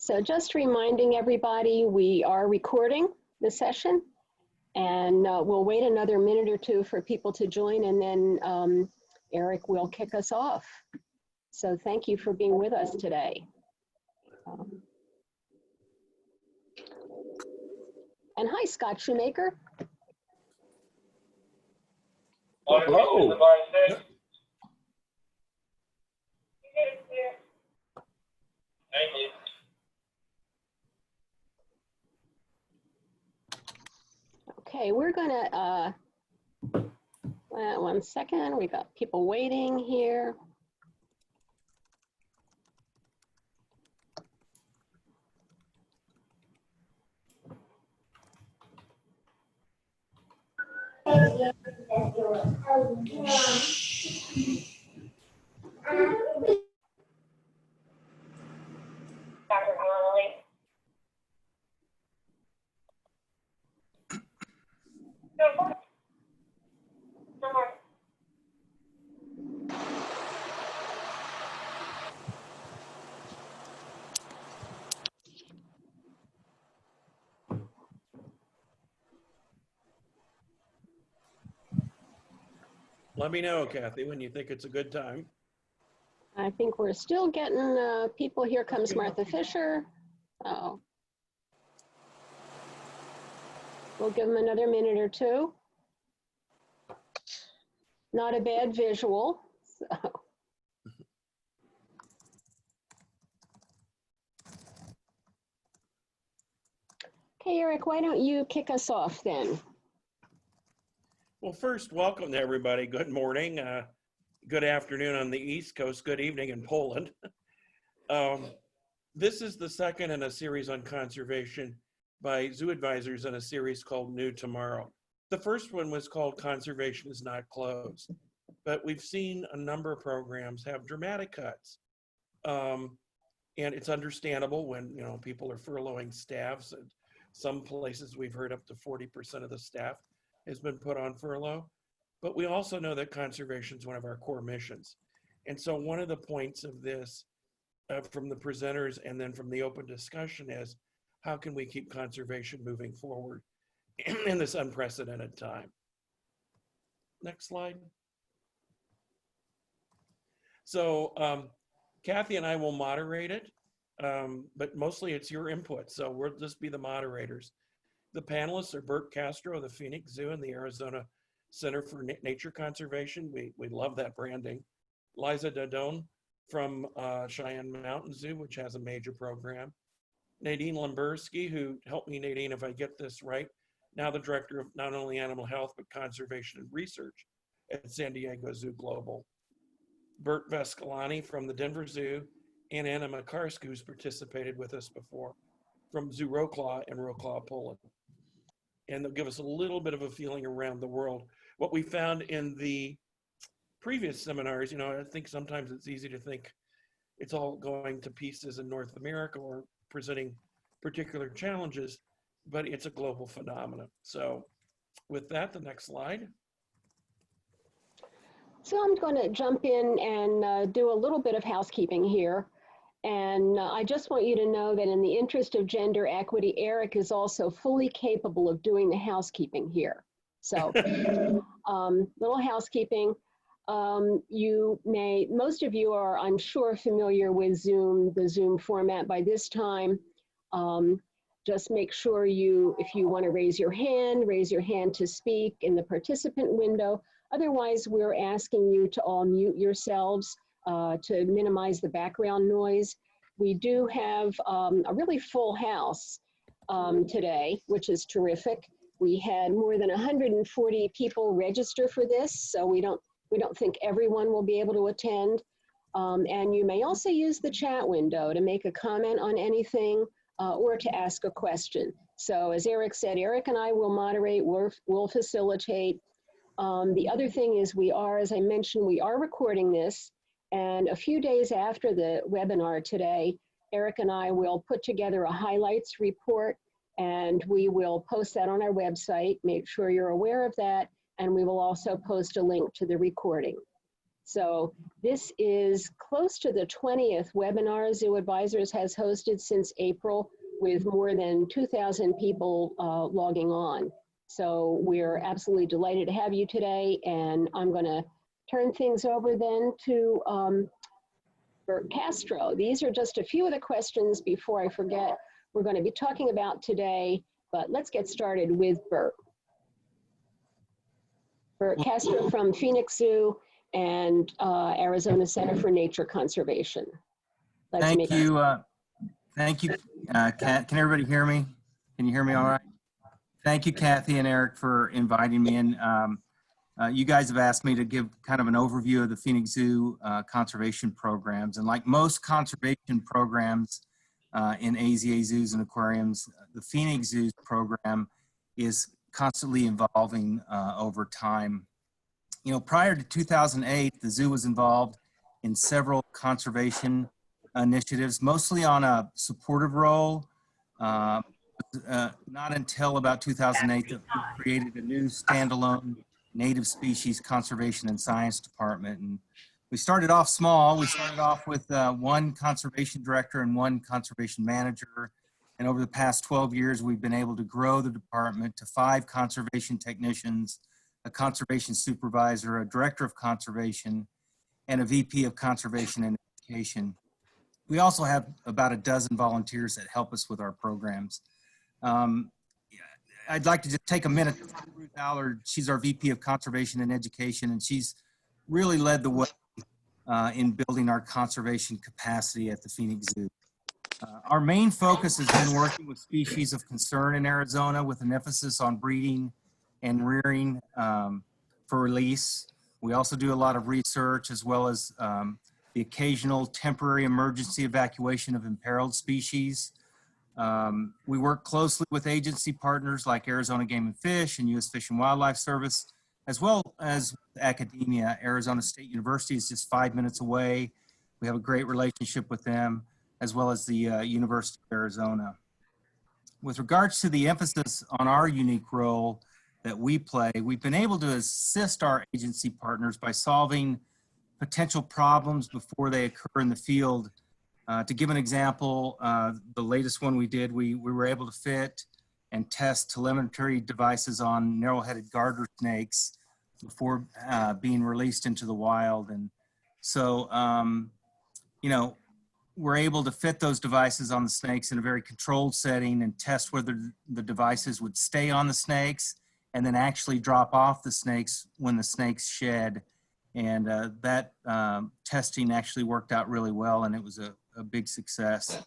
So just reminding everybody, we are recording the session, and we'll wait another minute or two for people to join, and then Eric will kick us off. So thank you for being with us today. And hi, Scott Shoemaker. Hello. Thank you. Okay, we're gonna, one second, we got people waiting here. Let me know, Kathy, when you think it's a good time. I think we're still getting people. Here comes Martha Fisher. Oh, we'll give them another minute or two. Not a bad visual. So. Okay, Eric, why don't you kick us off then? Well, first, welcome to everybody. Good morning, good afternoon on the East Coast, good evening in Poland. This is the second in a series on conservation by zoo advisors in a series called New Tomorrow. The first one was called Conservation is Not Closed, but we've seen a number of programs have dramatic cuts. And it's understandable when, people are furloughing staffs. And some places we've heard up to 40% of the staff has been put on furlough, but we also know that conservation is one of our core missions. And so one of the points of this from the presenters and then from the open discussion is, how can we keep conservation moving forward in this unprecedented time? Next slide. So Kathy and I will moderate it, but mostly it's your input. So we'll just be the moderators. The panelists are Bert, Castro of the Phoenix Zoo and the Arizona Center for Nature Conservation. We love that branding. Liza Dadone from Cheyenne Mountain Zoo, which has a major program. Nadine Lamberski, who helped me, Nadine, if I get this right, now the director of not only animal health, but conservation and research at San Diego Zoo Global. Bert Vescolani from the Denver Zoo, and Anna Mekarska, who's participated with us before, from Zoo Wroclaw in Wroclaw, Poland. And they'll give us a little bit of a feeling around the world. What we found in the previous seminars, I think sometimes it's easy to think it's all going to pieces in North America or presenting particular challenges, but it's a global phenomenon. So with that, the next slide. So I'm going to jump in and do a little bit of housekeeping here. And I just want you to know that in the interest of gender equity, Eric is also fully capable of doing the housekeeping here. So little housekeeping. Most of you are, I'm sure, familiar with Zoom, the Zoom format by this time. Just make sure if you want to raise your hand to speak in the participant window. Otherwise, we're asking you to all mute yourselves to minimize the background noise. We do have a really full house today, which is terrific. We had more than 140 people register for this, so we don't think everyone will be able to attend. And you may also use the chat window to make a comment on anything or to ask a question. So as Eric said, Eric and I will moderate, we'll facilitate. The other thing is as I mentioned, we are recording this. And a few days after the webinar today, Eric and I will put together a highlights report, and we will post that on our website. Make sure you're aware of that. And we will also post a link to the recording. So this is close to the 20th webinar Zoo Advisors has hosted since April, with more than 2,000 people logging on. So we're absolutely delighted to have you today, and I'm going to turn things over then to Bert Castro. These are just a few of the questions before I forget we're going to be talking about today, but let's get started with Bert. Bert Castro from Phoenix Zoo and Arizona Center for Nature Conservation. Thank you. Thank you. Can everybody hear me? Can you hear me all right? Thank you, Kathy and Eric, for inviting me in. You guys have asked me to give kind of an overview of the Phoenix Zoo conservation programs. And like most conservation programs in AZA zoos and aquariums, the Phoenix Zoo program is constantly evolving over time. You know, prior to 2008, the zoo was involved in several conservation initiatives, mostly on a supportive role. Not until about 2008 that we created a new standalone native species conservation and science department. And we started off small. We started off with one conservation director and one conservation manager. And over the past 12 years, we've been able to grow the department to 5 conservation technicians, a conservation supervisor, a director of conservation, and a VP of conservation and education. We also have about a dozen volunteers that help us with our programs. I'd like to just take a minute to thank Ruth Allard. She's our VP of Conservation and Education, and she's really led the way in building our conservation capacity at the Phoenix Zoo. Our main focus has been working with species of concern in Arizona with an emphasis on breeding and rearing for release. We also do a lot of research as well as the occasional temporary emergency evacuation of imperiled species. We work closely with agency partners like Arizona Game and Fish and U.S. Fish and Wildlife Service, as well as academia. Arizona State University is just 5 minutes away. We have a great relationship with them, as well as the University of Arizona. With regards to the emphasis on our unique role that we play, we've been able to assist our agency partners by solving potential problems before they occur in the field. To give an example, the latest one we did, we were able to fit and test telemetry devices on narrow-headed garter snakes before being released into the wild. And so, you know, we're able to fit those devices on the snakes in a very controlled setting and test whether the devices would stay on the snakes and then actually drop off the snakes when the snakes shed. And that testing actually worked out really well, and it was a big success.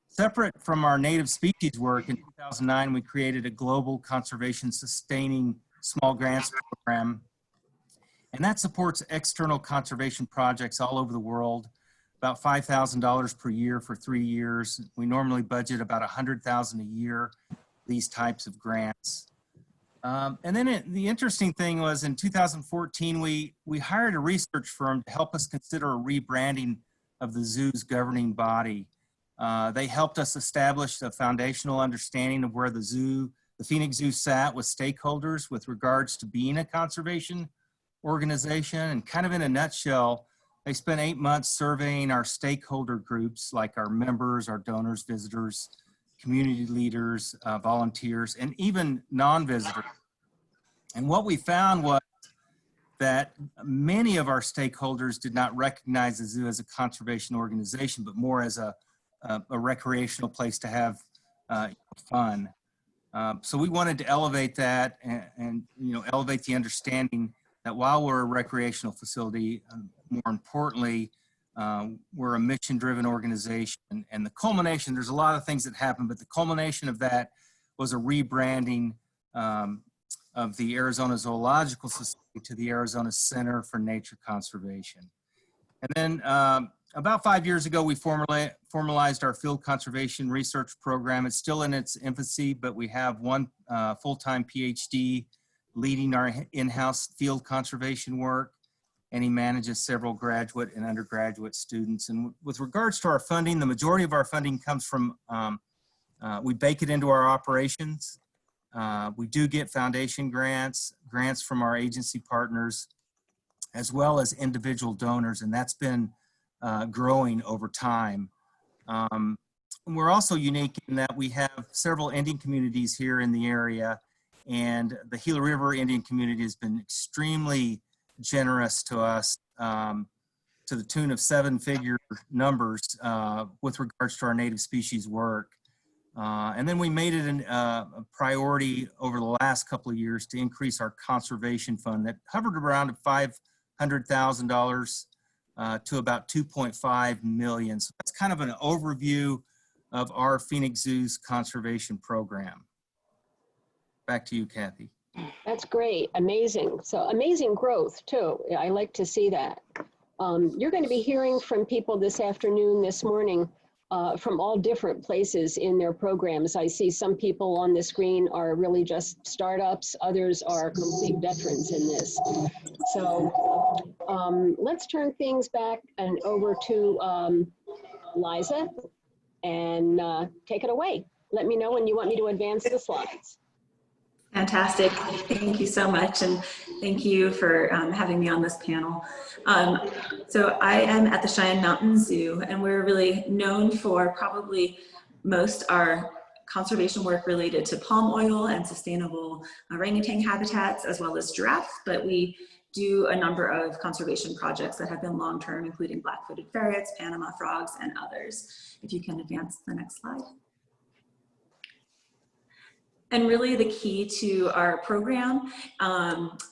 Separate from our native species work, in 2009, we created a global conservation sustaining small grants program, and that supports external conservation projects all over the world, about $5,000 per year for 3 years. We normally budget about $100,000 a year, these types of grants. And then the interesting thing was in 2014, we hired a research firm to help us consider a rebranding of the zoo's governing body. They helped us establish a foundational understanding of where the Phoenix Zoo sat with stakeholders with regards to being a conservation organization. And kind of in a nutshell, they spent 8 months surveying our stakeholder groups, like our members, our donors, visitors, community leaders, volunteers, and even non-visitors. And what we found was that many of our stakeholders did not recognize the zoo as a conservation organization, but more as a recreational place to have fun. So we wanted to elevate that and you know, elevate the understanding that while we're a recreational facility, more importantly, we're a mission-driven organization. And the culmination, there's a lot of things that happened, but the culmination of that was a rebranding of the Arizona Zoological Society to the Arizona Center for Nature Conservation. And then about 5 years ago, we formalized our field conservation research program. It's still in its infancy, but we have one full-time PhD leading our in-house field conservation work, and he manages several graduate and undergraduate students. And with regards to our funding, the majority of our funding comes from, we bake it into our operations. We do get foundation grants from our agency partners, as well as individual donors, and that's been growing over time. We're also unique in that we have several Indian communities here in the area, and the Gila River Indian community has been extremely generous to us, to the tune of 7-figure numbers with regards to our native species work. And then we made it a priority over the last couple of years to increase our conservation fund that hovered around $500,000 to about 2.5 million. So that's kind of an overview of our Phoenix Zoo's conservation program. Back to you, Kathy. That's great, amazing. So amazing growth too. I like to see that. You're going to be hearing from people this afternoon, this morning, from all different places in their programs. I see some people on the screen are really just startups, others are complete veterans in this. So let's turn things back and over to Liza and take it away. Let me know when you want me to advance the slides. Fantastic. Thank you so much. And thank you for having me on this panel. So I am at the Cheyenne Mountain Zoo, and we're really known for probably most our conservation work related to palm oil and sustainable orangutan habitats, as well as giraffes, but we do a number of conservation projects that have been long-term, including black-footed ferrets, Panama frogs, and others. If you can advance the next slide. And really the key to our program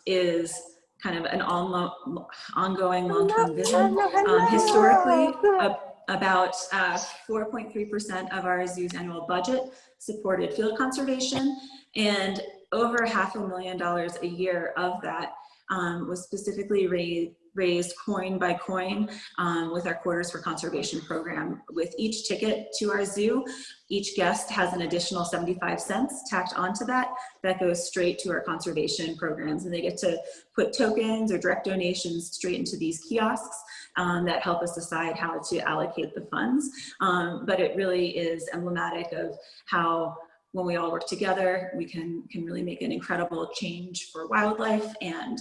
is kind of an ongoing long-term vision. Historically, about 4.3% of our zoo's annual budget supported field conservation, and over $500,000 a year of that was specifically raised coin by coin with our Quarters for Conservation program. With each ticket to our zoo, each guest has an additional 75 cents tacked onto that goes straight to our conservation programs, and they get to put tokens or direct donations straight into these kiosks that help us decide how to allocate the funds. But it really is emblematic of how when we all work together, we can really make an incredible change for wildlife, and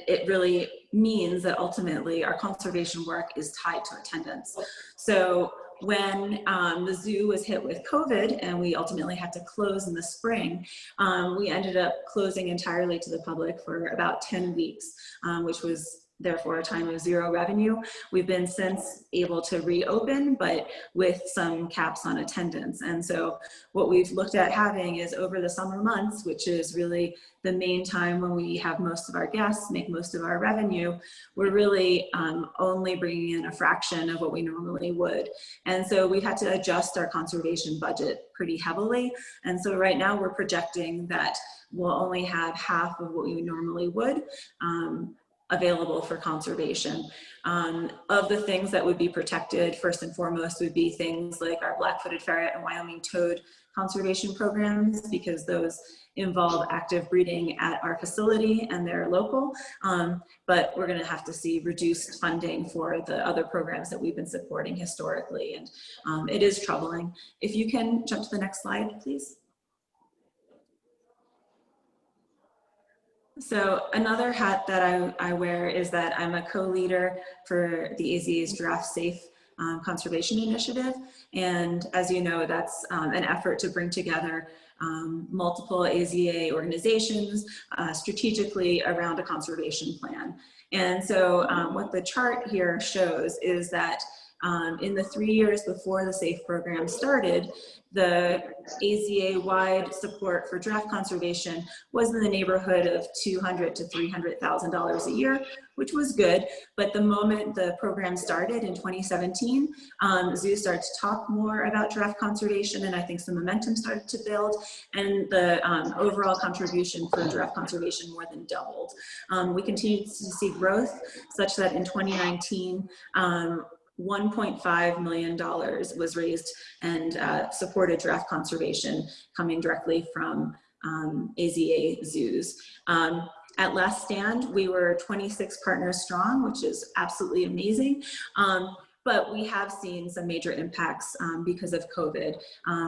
it really means that ultimately our conservation work is tied to attendance. So when the zoo was hit with COVID and we ultimately had to close in the spring, we ended up closing entirely to the public for about 10 weeks, which was therefore a time of zero revenue. We've been since able to reopen, but with some caps on attendance. And so what we've looked at having is over the summer months, which is really the main time when we have most of our guests, make most of our revenue, we're really only bringing in a fraction of what we normally would. And so we've had to adjust our conservation budget pretty heavily. And so right now we're projecting that we'll only have half of what we normally would available for conservation. Of the things that would be protected, first and foremost would be things like our black-footed ferret and Wyoming toad conservation programs, because those involve active breeding at our facility and they're local. But we're gonna have to see reduced funding for the other programs that we've been supporting historically. And it is troubling. If you can jump to the next slide, please. So another hat that I wear is that I'm a co-leader for the AZA's Giraffe Safe Conservation Initiative. And as you know, that's an effort to bring together multiple AZA organizations strategically around a conservation plan. And so what the chart here shows is that in the 3 years before the SAFE program started, the AZA-wide support for giraffe conservation was in the neighborhood of $200,000 to $300,000 a year, which was good. But the moment the program started in 2017, zoos started to talk more about giraffe conservation, and I think some momentum started to build, and the overall contribution for giraffe conservation more than doubled. We continued to see growth such that in 2019, $1.5 million was raised and supported giraffe conservation coming directly from AZA zoos. At last stand, we were 26 partners strong, which is absolutely amazing. but we have seen some major impacts because of COVID.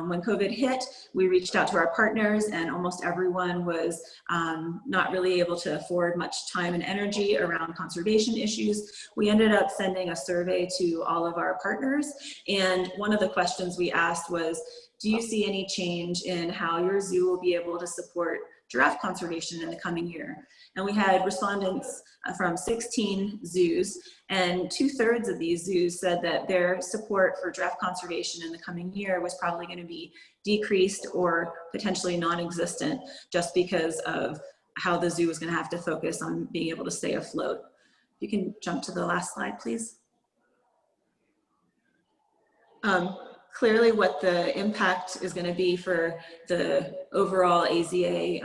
When COVID hit, we reached out to our partners, and almost everyone was not really able to afford much time and energy around conservation issues. We ended up sending a survey to all of our partners, and one of the questions we asked was, do you see any change in how your zoo will be able to support giraffe conservation in the coming year? And we had respondents from 16 zoos, and 2/3 of these zoos said that their support for giraffe conservation in the coming year was probably going to be decreased or potentially non-existent, just because of how the zoo is going to have to focus on being able to stay afloat. You can jump to the last slide, please. Clearly what the impact is going to be for the overall AZA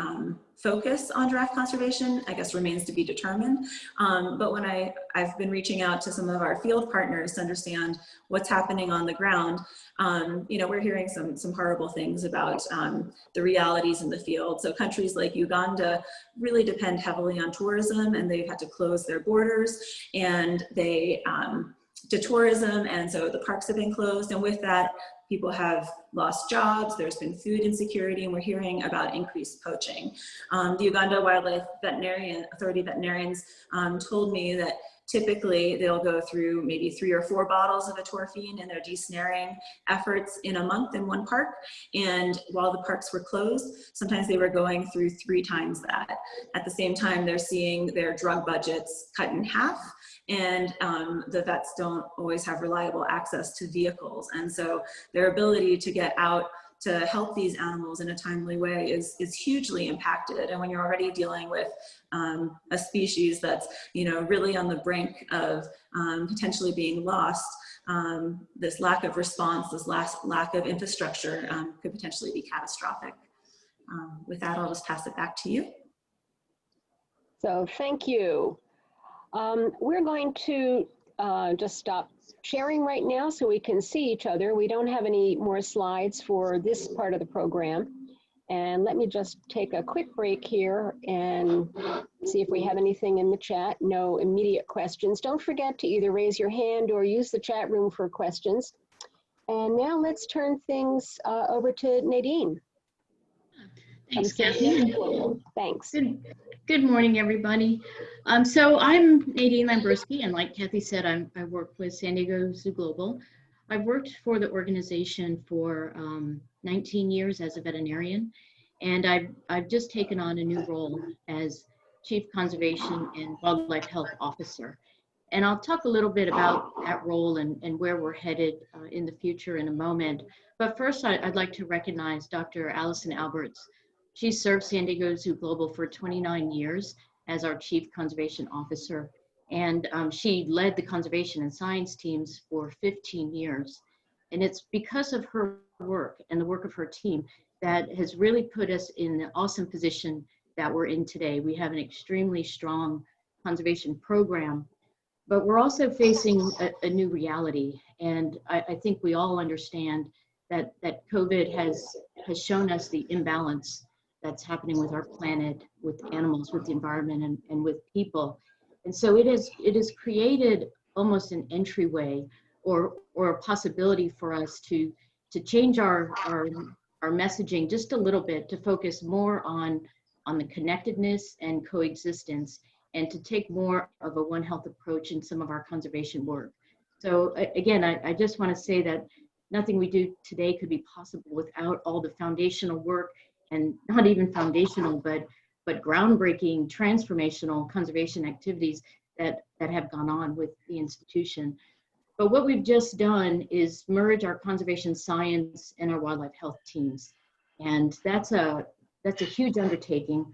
focus on giraffe conservation, I guess, remains to be determined. But when I've been reaching out to some of our field partners to understand what's happening on the ground, you know, we're hearing some horrible things about the realities in the field. So countries like Uganda really depend heavily on tourism, and they've had to close their borders, and they to tourism, and so the parks have been closed, and with that, people have lost jobs, there's been food insecurity, and we're hearing about increased poaching. The Uganda Wildlife Authority veterinarians told me that typically they'll go through maybe 3 or 4 bottles of atropine in their desnaring efforts in a month in one park, and while the parks were closed, sometimes they were going through 3 times that. At the same time, they're seeing their drug budgets cut in half, and the vets don't always have reliable access to vehicles. And so their ability to get out to help these animals in a timely way is hugely impacted. And when you're already dealing with a species that's, you know, really on the brink of potentially being lost, this lack of response, this lack of infrastructure could potentially be catastrophic. With that, I'll just pass it back to you. So thank you. We're going to just stop sharing right now so we can see each other. We don't have any more slides for this part of the program. And let me just take a quick break here and see if we have anything in the chat. No immediate questions. Don't forget to either raise your hand or use the chat room for questions. And now let's turn things over to Nadine. Thanks, Kathy. Thanks. Good morning, everybody. So I'm Nadine Lamberski, and like Kathy said, I work with San Diego Zoo Global. I've worked for the organization for 19 years as a veterinarian, and I've just taken on a new role as Chief Conservation and Wildlife Health Officer. And I'll talk a little bit about that role and where we're headed in the future in a moment. But first, I'd like to recognize Dr. Allison Alberts. She served San Diego Zoo Global for 29 years as our Chief Conservation Officer, and she led the conservation and science teams for 15 years. And it's because of her work and the work of her team that has really put us in the awesome position that we're in today. We have an extremely strong conservation program, but we're also facing a new reality. And I think we all understand that COVID has shown us the imbalance that's happening with our planet, with animals, with the environment, and with people. And so it has created almost an entryway or a possibility for us to change our messaging just a little bit, to focus more on the connectedness and coexistence, and to take more of a One Health approach in some of our conservation work. So again, I just want to say that nothing we do today could be possible without all the foundational work, and not even foundational, but groundbreaking, transformational conservation activities that have gone on with the institution. But what we've just done is merge our conservation science and our wildlife health teams. And that's a huge undertaking.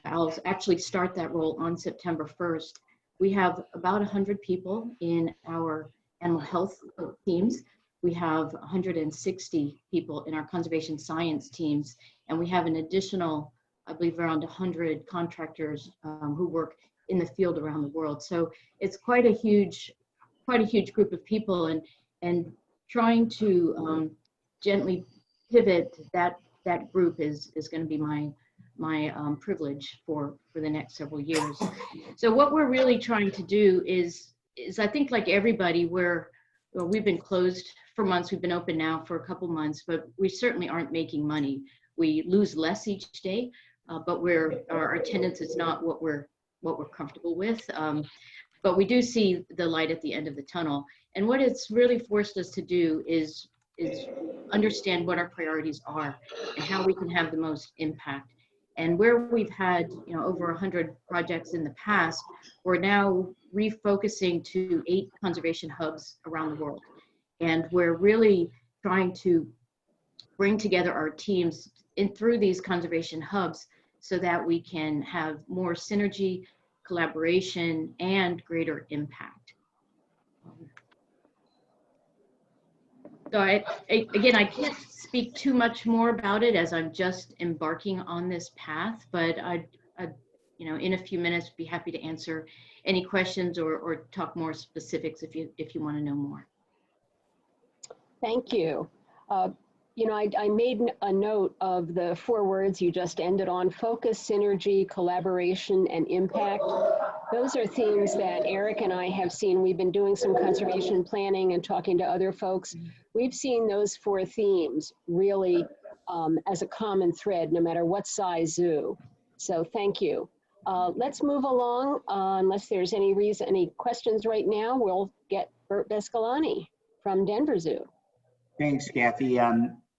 I'll actually start that role on September 1st. We have about 100 people in our animal health teams. We have 160 people in our conservation science teams, and we have an additional, I believe, around 100 contractors who work in the field around the world. So it's quite a huge group of people, and trying to gently pivot that group is going to be my privilege for the next several years. So what we're really trying to do is I think, like everybody, we're well, we've been closed for months. We've been open now for a couple months, but we certainly aren't making money. We lose less each day, but our attendance is not what we're comfortable with. But we do see the light at the end of the tunnel. And what it's really forced us to do is understand what our priorities are and how we can have the most impact. And where we've had, over 100 projects in the past, we're now refocusing to 8 conservation hubs around the world. And we're really trying to bring together our teams through these conservation hubs so that we can have more synergy, collaboration, and greater impact. So again, I can't speak too much more about it as I'm just embarking on this path, but I'd in a few minutes be happy to answer any questions or talk more specifics if you want to know more. Thank you. I made a note of the 4 words you just ended on: focus, synergy, collaboration, and impact. Those are themes that Eric and I have seen. We've been doing some conservation planning and talking to other folks. We've seen those 4 themes really as a common thread, no matter what size zoo. So thank you. Let's move along. Unless there's any questions right now, we'll get Bert Vescolani from Denver Zoo. Thanks, Kathy.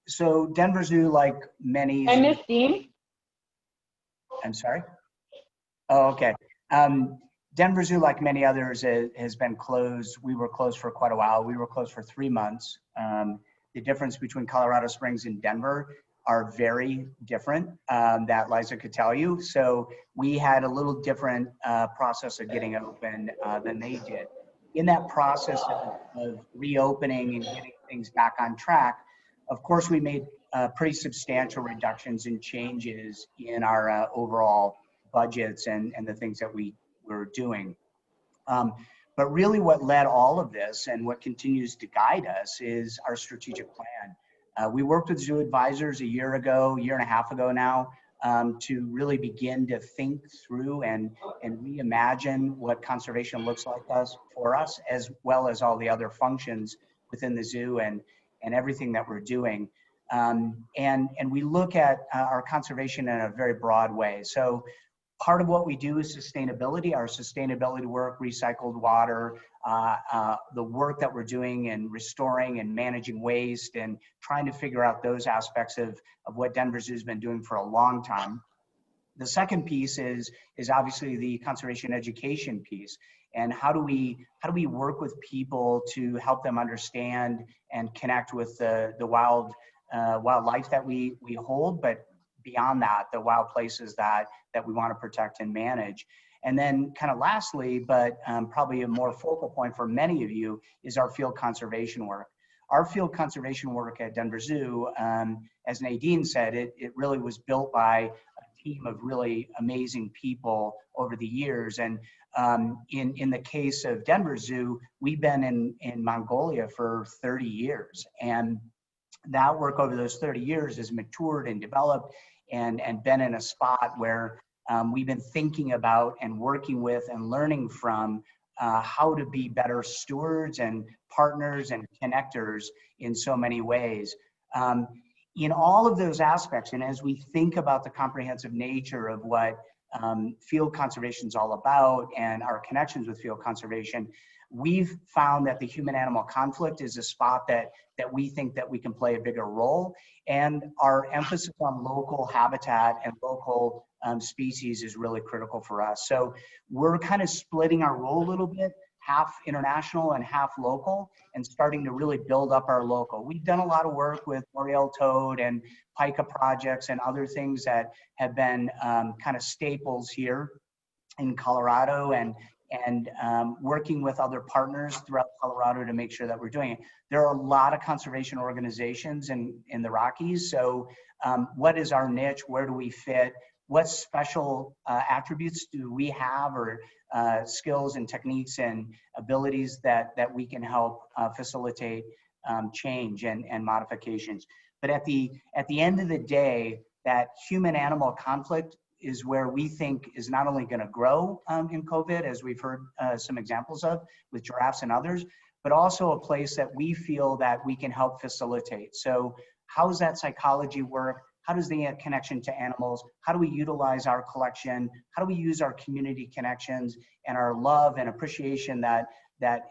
So Denver Zoo, like many... I missed Dean. I'm sorry? Oh, okay. Denver Zoo, like many others, has been closed. We were closed for quite a while. We were closed for 3 months. The difference between Colorado Springs and Denver are very different, that Liza could tell you. So we had a little different process of getting open than they did. In that process of reopening and getting things back on track, of course, we made pretty substantial reductions and changes in our overall budgets and the things that we were doing. But really what led all of this and what continues to guide us is our strategic plan. We worked with zoo advisors a year and a half ago now, to really begin to think through and reimagine what conservation looks like for us, as well as all the other functions within the zoo and everything that we're doing. And we look at our conservation in a very broad way. So part of what we do is sustainability, our sustainability work, recycled water, the work that we're doing in restoring and managing waste and trying to figure out those aspects of what Denver Zoo has been doing for a long time. The second piece is obviously the conservation education piece. And how do we work with people to help them understand and connect with the wildlife that we hold, but beyond that, the wild places that we want to protect and manage. And then kind of lastly, but probably a more focal point for many of you, is our field conservation work. Our field conservation work at Denver Zoo, as Nadine said, it really was built by a team of really amazing people over the years. And in the case of Denver Zoo, we've been in Mongolia for 30 years. And that work over those 30 years has matured and developed and been in a spot where we've been thinking about and working with and learning from how to be better stewards and partners and connectors in so many ways. In all of those aspects, and as we think about the comprehensive nature of what field conservation is all about and our connections with field conservation, we've found that the human-animal conflict is a spot that we think that we can play a bigger role, and our emphasis on local habitat and local species is really critical for us. So we're kind of splitting our role a little bit, half international and half local, and starting to really build up our local. We've done a lot of work with boreal toad and pika projects and other things that have been kind of staples here in Colorado, and working with other partners throughout Colorado to make sure that we're doing it. There are a lot of conservation organizations in the Rockies. So what is our niche? Where do we fit? What special attributes do we have, or skills and techniques and abilities that we can help facilitate change and modifications? But at the end of the day, that human-animal conflict is where we think is not only going to grow in COVID, as we've heard some examples of with giraffes and others, but also a place that we feel that we can help facilitate. So how does that psychology work? How does the connection to animals? How do we utilize our collection? How do we use our community connections and our love and appreciation that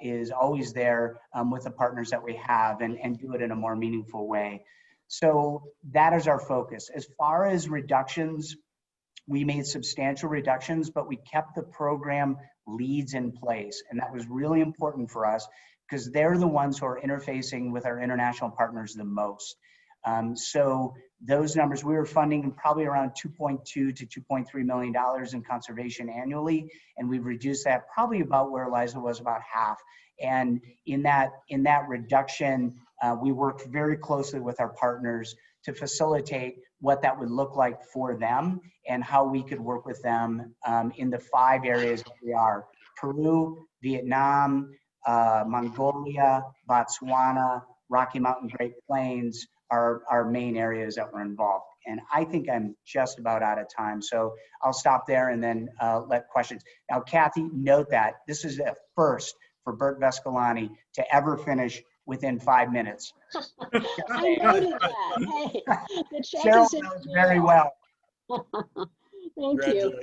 is always there with the partners that we have, and do it in a more meaningful way? So that is our focus. As far as reductions, we made substantial reductions, but we kept the program leads in place. And that was really important for us because they're the ones who are interfacing with our international partners the most. So those numbers, we were funding probably around $2.2 to $2.3 million in conservation annually, and we've reduced that probably about where Liza was, about half. And in that reduction, we worked very closely with our partners to facilitate what that would look like for them and how we could work with them in the 5 areas that we are: Peru, Vietnam, Mongolia, Botswana, Rocky Mountain Great Plains, our main areas that were involved. And I think I'm just about out of time. So I'll stop there and then let questions. Now, Kathy, note that this is a first for Bert Vescolani to ever finish within 5 minutes. I noted that. Hey, the check Cheryl is in knows the very mail. well. Thank you.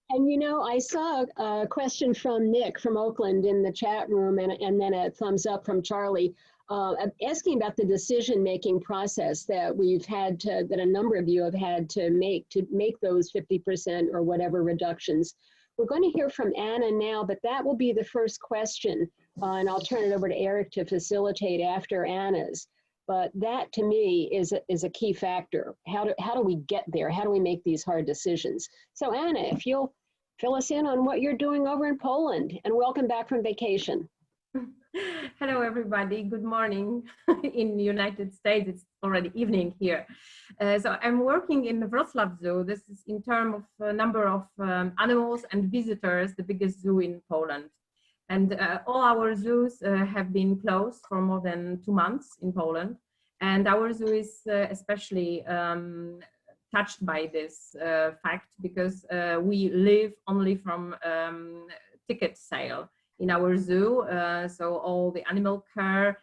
And you know, I saw a question from Nick from Oakland in the chat room, and then a thumbs up from Charlie, asking about the decision-making process that we've had to, that a number of you have had to make those 50% or whatever reductions. We're going to hear from Anna now, but that will be the first question, and I'll turn it over to Eric to facilitate after Anna's. But that, to me, is a key factor. How do we get there? How do we make these hard decisions? So Anna, if you'll fill us in on what you're doing over in Poland, and welcome back from vacation. Hello, everybody. Good morning. In the United States, it's already evening here. So I'm working in the Wroclaw Zoo. This is in terms of number of animals and visitors, the biggest zoo in Poland. And all our zoos have been closed for more than 2 months in Poland. And our zoo is especially touched by this fact because we live only from ticket sale in our zoo. So all the animal care,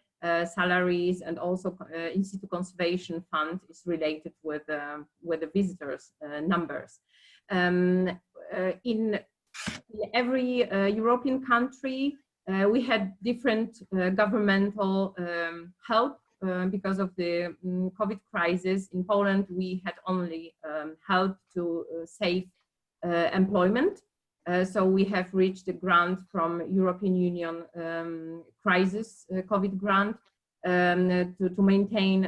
salaries, and also Institute Conservation Fund is related with the visitors numbers. In every European country, we had different governmental help because of the COVID crisis. In Poland, we had only help to save employment. So we have reached a grant from European Union crisis COVID grant to maintain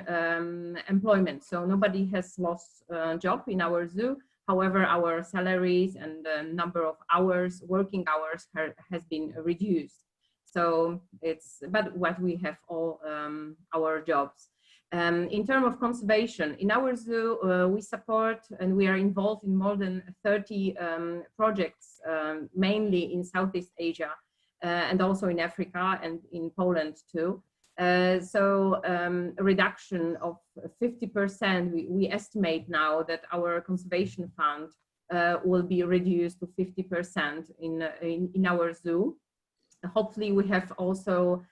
employment. So nobody has lost a job in our zoo. However, our salaries and the number of hours, working hours, has been reduced. So but what we have all our jobs. In terms of conservation, in our zoo, we support and we are involved in more than 30 projects, mainly in Southeast Asia and also in Africa and in Poland too. So a reduction of 50%, we estimate now that our conservation fund will be reduced to 50% in our zoo. Hopefully we have also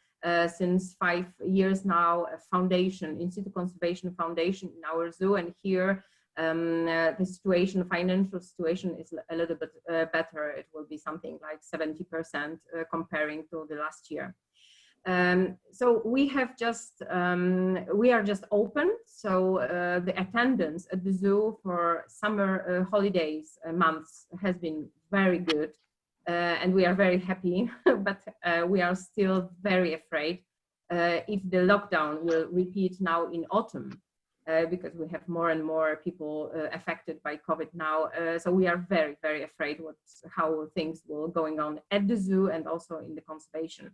since 5 years now a foundation, Institute Conservation Foundation in our zoo, and here the situation, financial situation is a little bit better. It will be something like 70% comparing to the last year. So we are just open. So the attendance at the zoo for summer holidays months has been very good. And we are very happy, but we are still very afraid if the lockdown will repeat now in autumn, because we have more and more people affected by COVID now. So we are very, very afraid how things will going on at the zoo and also in the conservation.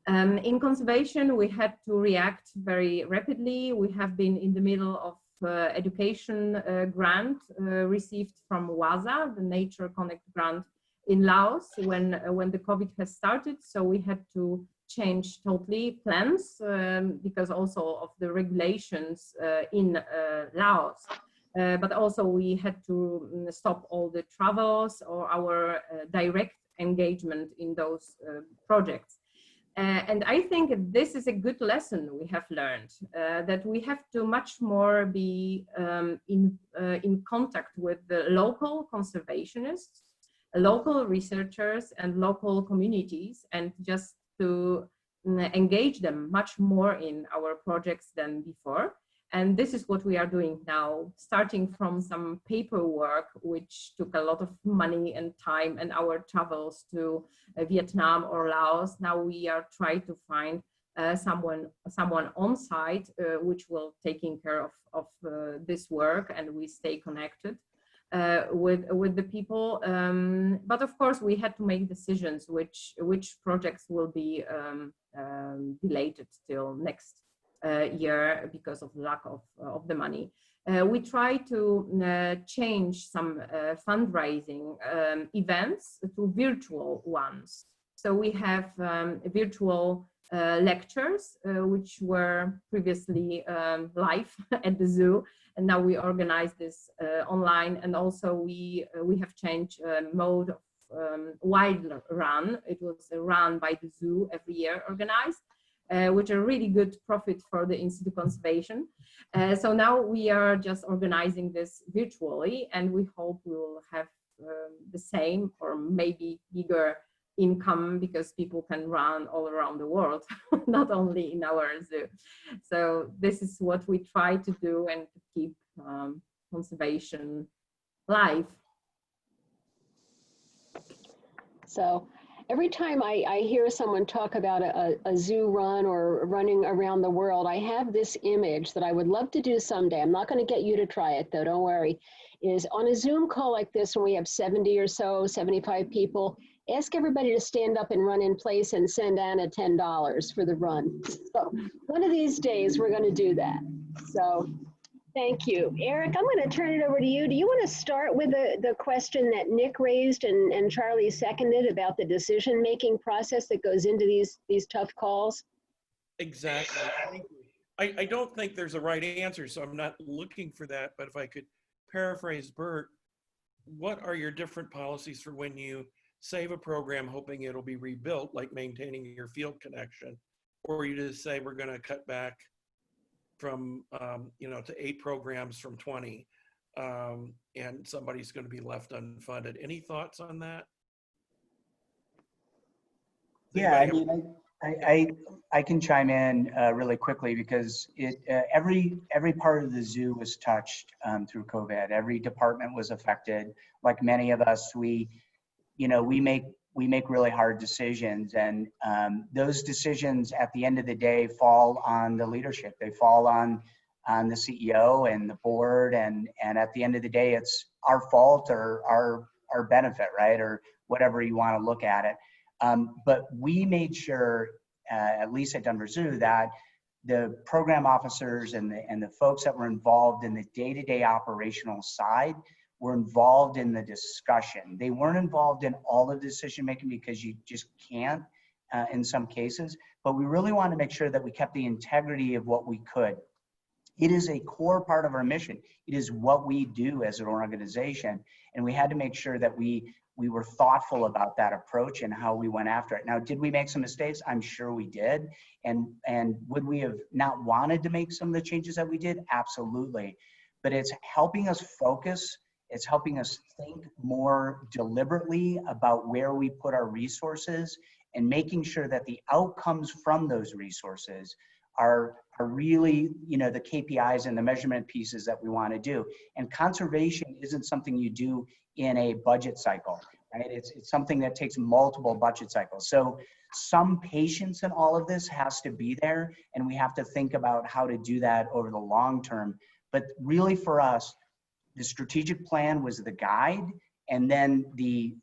In conservation, we had to react very rapidly. We have been in the middle of education grant received from WASA, the Nature Connect grant in Laos when the COVID has started. So we had to change totally plans because also of the regulations in Laos. But also we had to stop all the travels or our direct engagement in those projects. And I think this is a good lesson we have learned, that we have to much more be in contact with the local conservationists, local researchers and local communities, and just to engage them much more in our projects than before. And this is what we are doing now, starting from some paperwork, which took a lot of money and time and our travels to Vietnam or Laos. Now we are trying to find someone on site, which will taking care of this work, and we stay connected with the people. But of course, we had to make decisions which projects will be delayed till next year because of lack of the money. We try to change some fundraising events to virtual ones. So we have virtual lectures, which were previously live at the zoo, and now we organize this online. And also we have changed mode of wild run. It was a run by the zoo every year organized, which are really good profit for the Institute of Conservation. So now we are just organizing this virtually, and we hope we will have the same or maybe bigger income, because people can run all around the world, not only in our zoo. So this is what we try to do, and to keep conservation live. So every time I hear someone talk about a zoo run or running around the world, I have this image that I would love to do someday. I'm not going to get you to try it, though, don't worry. Is on a Zoom call like this, when we have 70 or so, 75 people, ask everybody to stand up and run in place and send Anna $10 for the run. So one of these days, we're going to do that. So thank you. Eric, I'm going to turn it over to you. Do you want to start with the question that Nick raised and Charlie seconded about the decision-making process that goes into these tough calls? Exactly. Thank you. I don't think there's a right answer, so I'm not looking for that. But if I could paraphrase Bert, what are your different policies for when you save a program hoping it'll be rebuilt, like maintaining your field connection, or you just say we're going to cut back from to 8 programs from 20, and somebody's going to be left unfunded? Any thoughts on that? Yeah, I mean, I can chime in really quickly, because every part of the zoo was touched through COVID. Every department was affected. Like many of us, we make really hard decisions, and those decisions at the end of the day fall on the leadership. They fall on the CEO and the board, and at the end of the day, it's our fault or our benefit, right? Or whatever you want to look at it. But we made sure, at least at Denver Zoo, that the program officers and the folks that were involved in the day-to-day operational side were involved in the discussion. They weren't involved in all the decision-making, because you just can't in some cases, but we really wanted to make sure that we kept the integrity of what we could. It is a core part of our mission. It is what we do as an organization, and we had to make sure that we were thoughtful about that approach and how we went after it. Now, did we make some mistakes? I'm sure we did. And would we have not wanted to make some of the changes that we did? Absolutely. But it's helping us focus. It's helping us think more deliberately about where we put our resources, and making sure that the outcomes from those resources are really, the KPIs and the measurement pieces that we want to do. And conservation isn't something you do in a budget cycle, right? It's something that takes multiple budget cycles. So some patience in all of this has to be there, and we have to think about how to do that over the long term. But really, for us, the strategic plan was the guide, and then the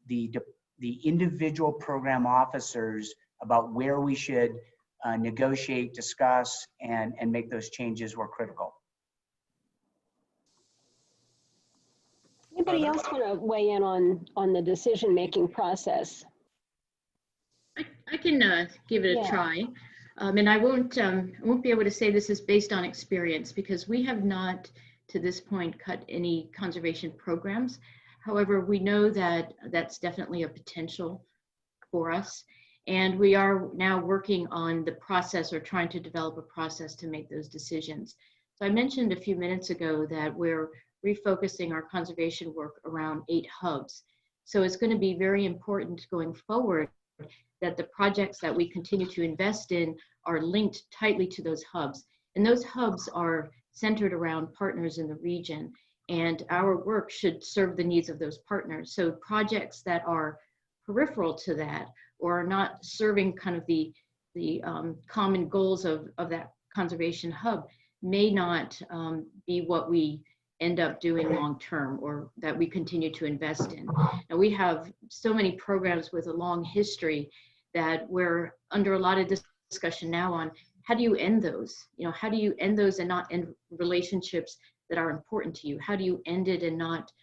individual program officers about where we should negotiate, discuss, and make those changes were critical. Anybody else want to weigh in on the decision-making process? I can give it a try. And I won't be able to say this is based on experience, because we have not to this point cut any conservation programs. However, we know that that's definitely a potential for us. And we are now working on the process, or trying to develop a process to make those decisions. So I mentioned a few minutes ago that we're refocusing our conservation work around 8 hubs. So it's going to be very important going forward that the projects that we continue to invest in are linked tightly to those hubs. And those hubs are centered around partners in the region. And our work should serve the needs of those partners. So projects that are peripheral to that, or are not serving kind of the common goals of that conservation hub, may not be what we end up doing long term, or that we continue to invest in. And we have so many programs with a long history that we're under a lot of discussion now on how do you end those? You know, how do you end those and not end relationships that are important to you? How do you end it and not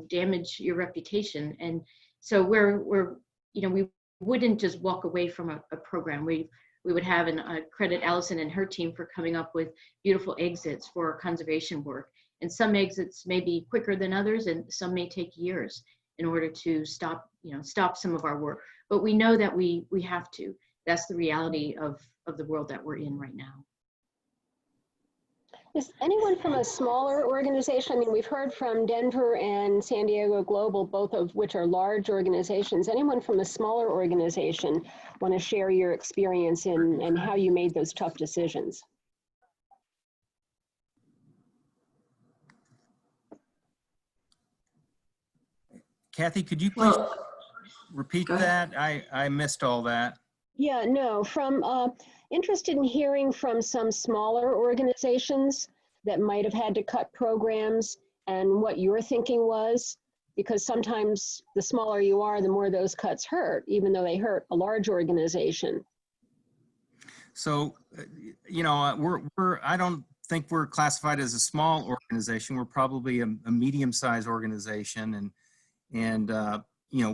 damage your reputation? And so we're you know, we wouldn't just walk away from a program. We would have, and credit Allison and her team for coming up with beautiful exits for our conservation work. And some exits may be quicker than others, and some may take years in order to stop some of our work. But we know that we have to. That's the reality of the world that we're in right now. Is anyone from a smaller organization? I mean, we've heard from Denver and San Diego Global, both of which are large organizations. Anyone from a smaller organization want to share your experience in and how you made those tough decisions? Kathy, could you please repeat that? I missed all that. Yeah, no, interested in hearing from some smaller organizations that might have had to cut programs and what your thinking was, because sometimes the smaller you are, the more those cuts hurt, even though they hurt a large organization. So, you know, I don't think we're classified as a small organization. We're probably a medium-sized organization, and you know,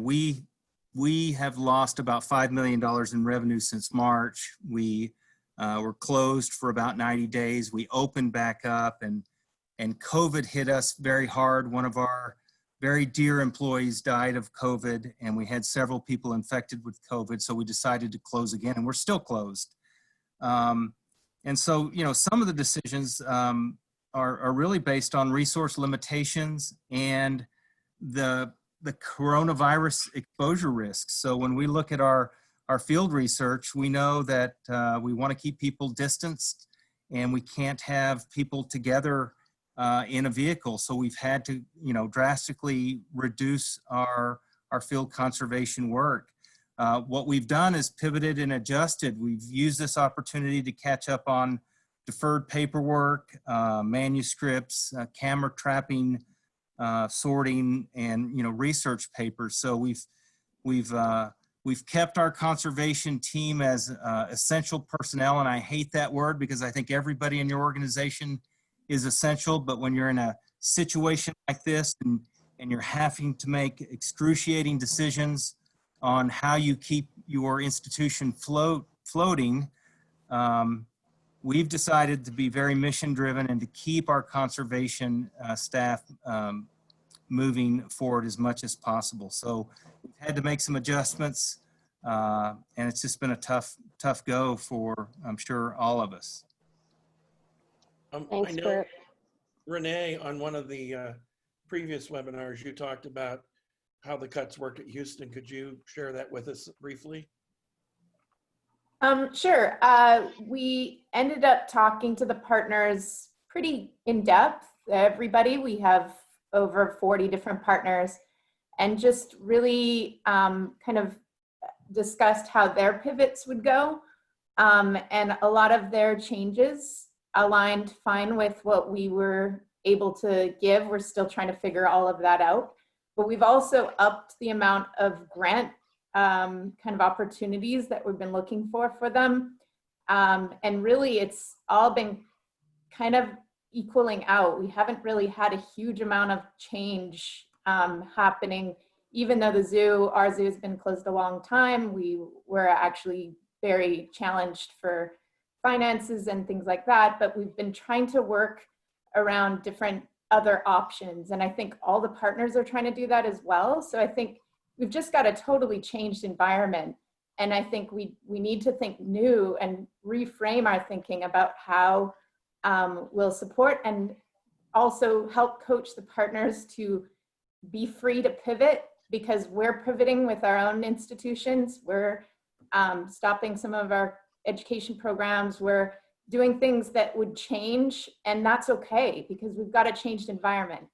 we have lost about $5 million in revenue since March. We were closed for about 90 days. We opened back up, and COVID hit us very hard. One of our very dear employees died of COVID, and we had several people infected with COVID, so we decided to close again, and we're still closed. And so, you know, some of the decisions are really based on resource limitations and the coronavirus exposure risks. So when we look at our field research, we know that we want to keep people distanced, and we can't have people together in a vehicle. So we've had to, you know, drastically reduce our field conservation work. What we've done is pivoted and adjusted. We've used this opportunity to catch up on deferred paperwork, manuscripts, camera trapping, sorting, and, you know, research papers. So we've kept our conservation team as essential personnel, and I hate that word because I think everybody in your organization is essential. But when you're in a situation like this and you're having to make excruciating decisions on how you keep your institution floating, we've decided to be very mission driven and to keep our conservation staff moving forward as much as possible. So we've had to make some adjustments, and it's just been a tough go for, I'm sure, all of us. Thanks, I know, Bert. Renee, on one of the previous webinars, you talked about how the cuts worked at Houston. Could you share that with us briefly? Sure. We ended up talking to the partners pretty in depth, everybody. We have over 40 different partners, and just really kind of discussed how their pivots would go. And a lot of their changes aligned fine with what we were able to give. We're still trying to figure all of that out. But we've also upped the amount of grant kind of opportunities that we've been looking for them. And really, it's all been kind of equaling out. We haven't really had a huge amount of change happening, even though our zoo has been closed a long time. We were actually very challenged for finances and things like that, but we've been trying to work around different other options. And I think all the partners are trying to do that as well. So I think we've just got a totally changed environment. And I think we need to think new and reframe our thinking about how we'll support and also help coach the partners to be free to pivot, because we're pivoting with our own institutions. We're stopping some of our education programs. We're doing things that would change, and that's okay because we've got a changed environment.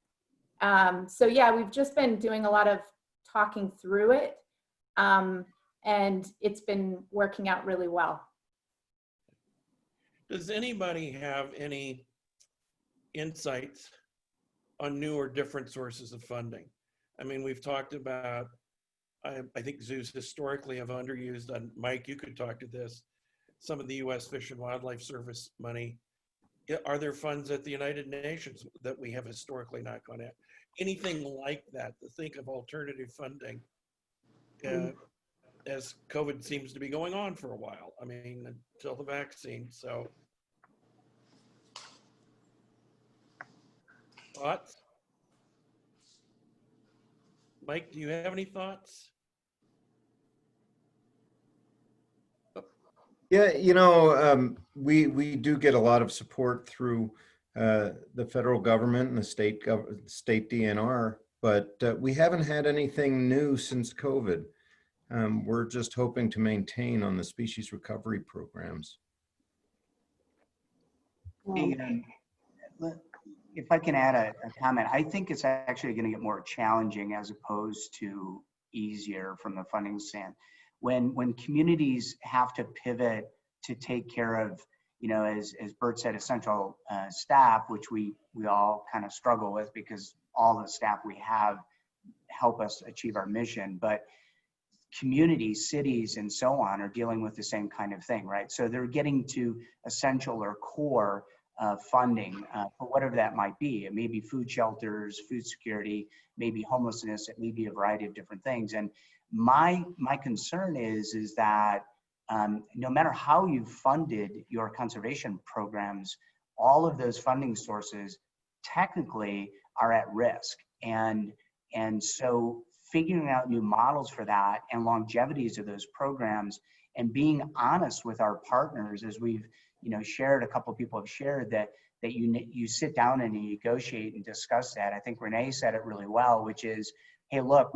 So yeah, we've just been doing a lot of talking through it, and it's been working out really well. Does anybody have any insights on new or different sources of funding? I mean, we've talked about, I think zoos historically have underused, and Mike, you could talk to this, some of the U.S. Fish and Wildlife Service money. Are there funds at the United Nations that we have historically not gone at? Anything like that, to think of alternative funding as COVID seems to be going on for a while. I mean, until the vaccine, so. Thoughts? Mike, do you have any thoughts? Yeah, you know, we do get a lot of support through the federal government and the state DNR, but we haven't had anything new since COVID. We're just hoping to maintain on the species recovery programs. If I can add a comment, I think it's actually going to get more challenging as opposed to easier from the funding stand. When communities have to pivot to take care of, you know, as Bert said, essential staff, which we all kind of struggle with because all the staff we have help us achieve our mission, but communities, cities, and so on are dealing with the same kind of thing, right? So they're getting to essential or core funding for whatever that might be. It may be food shelters, food security, maybe homelessness, it may be a variety of different things. And my concern is that no matter how you've funded your conservation programs, all of those funding sources technically are at risk. And so figuring out new models for that and longevities of those programs and being honest with our partners, as we've shared, a couple of people have shared that you sit down and you negotiate and discuss that. I think Renee said it really well, which is, hey, look,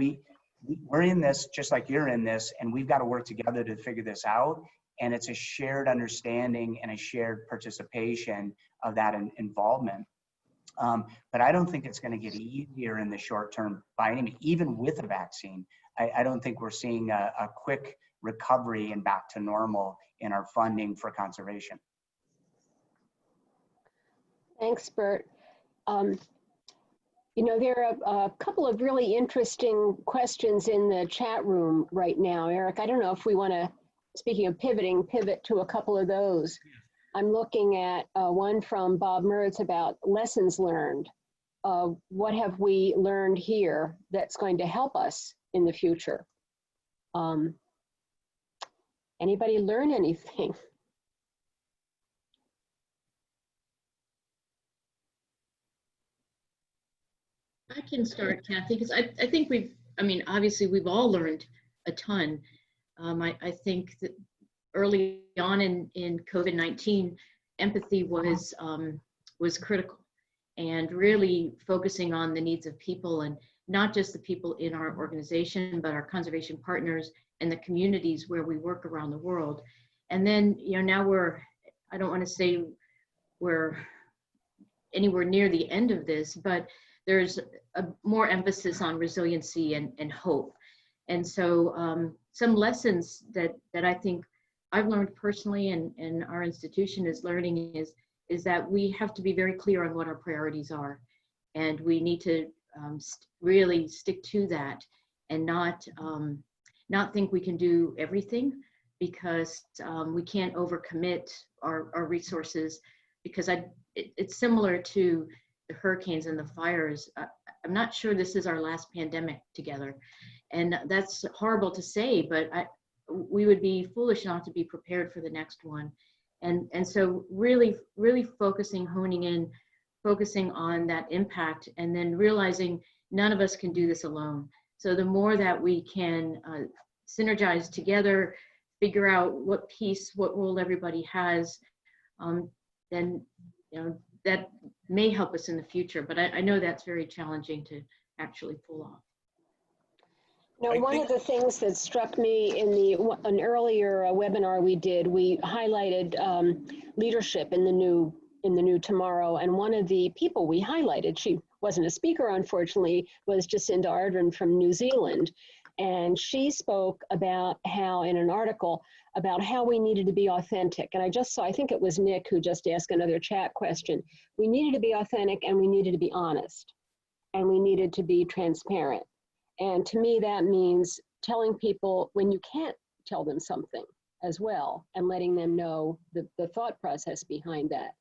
we're in this just like you're in this, and we've got to work together to figure this out. And it's a shared understanding and a shared participation of that involvement. But I don't think it's going to get easier in the short term by any means, even with a vaccine. I don't think we're seeing a quick recovery and back to normal in our funding for conservation. Thanks, Bert. There are a couple of really interesting questions in the chat room right now. Eric, I don't know if we want to, speaking of pivoting, pivot to a couple of those. I'm looking at one from Bob Mertz about lessons learned. What have we learned here that's going to help us in the future? Anybody learn anything? I can start, Kathy, because I think obviously we've all learned a ton. I think that early on in COVID-19, empathy was critical, and really focusing on the needs of people, and not just the people in our organization, but our conservation partners and the communities where we work around the world. And then, now I don't want to say we're anywhere near the end of this, but there's a more emphasis on resiliency and hope. And so some lessons that I think I've learned personally, and our institution is learning, is that we have to be very clear on what our priorities are. And we need to really stick to that, and not think we can do everything, because we can't overcommit our resources, because it's similar to the hurricanes and the fires. I'm not sure this is our last pandemic together, and that's horrible to say, but we would be foolish not to be prepared for the next one. And so really honing in, focusing on that impact, and then realizing none of us can do this alone. So the more that we can synergize together, figure out what piece, what role everybody has, then, that may help us in the future. But I know that's very challenging to actually pull off. Now, one of the things that struck me in an earlier webinar we did, we highlighted leadership in the new tomorrow, and one of the people we highlighted, she wasn't a speaker unfortunately, was Jacinda Ardern from New Zealand, and she spoke about how, in an article, about how we needed to be authentic. And I just saw, I think it was Nick who just asked another chat question. We needed to be authentic, and we needed to be honest, and we needed to be transparent. And to me, that means telling people when you can't tell them something as well, and letting them know the thought process behind that.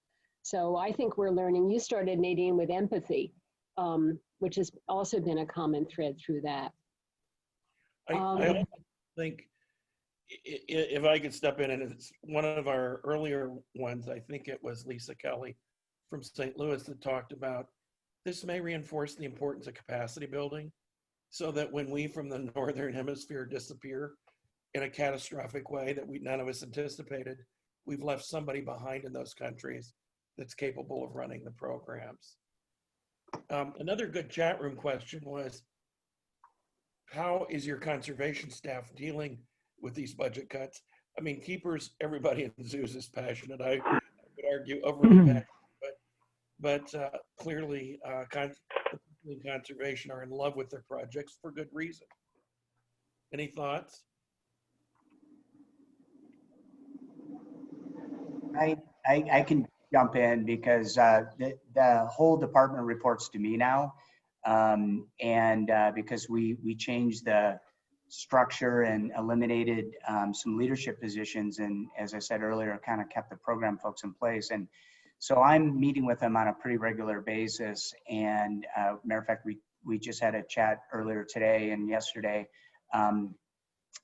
So I think we're learning. You started, Nadine, with empathy, which has also been a common thread through that. I think, if I could step in, and it's one of our earlier ones, I think it was Lisa Kelly from St. Louis that talked about this may reinforce the importance of capacity building, so that when we from the Northern Hemisphere disappear in a catastrophic way that none of us anticipated, we've left somebody behind in those countries that's capable of running the programs. Another good chat room question was, how is your conservation staff dealing with these budget cuts? I mean, keepers, everybody in zoos is passionate. I would argue overly passionate, but clearly in conservation are in love with their projects for good reason. Any thoughts? I can jump in because the whole department reports to me now, and because we changed the structure and eliminated some leadership positions, and as I said earlier, kind of kept the program folks in place. And so I'm meeting with them on a pretty regular basis. And matter of fact, we just had a chat earlier today and yesterday.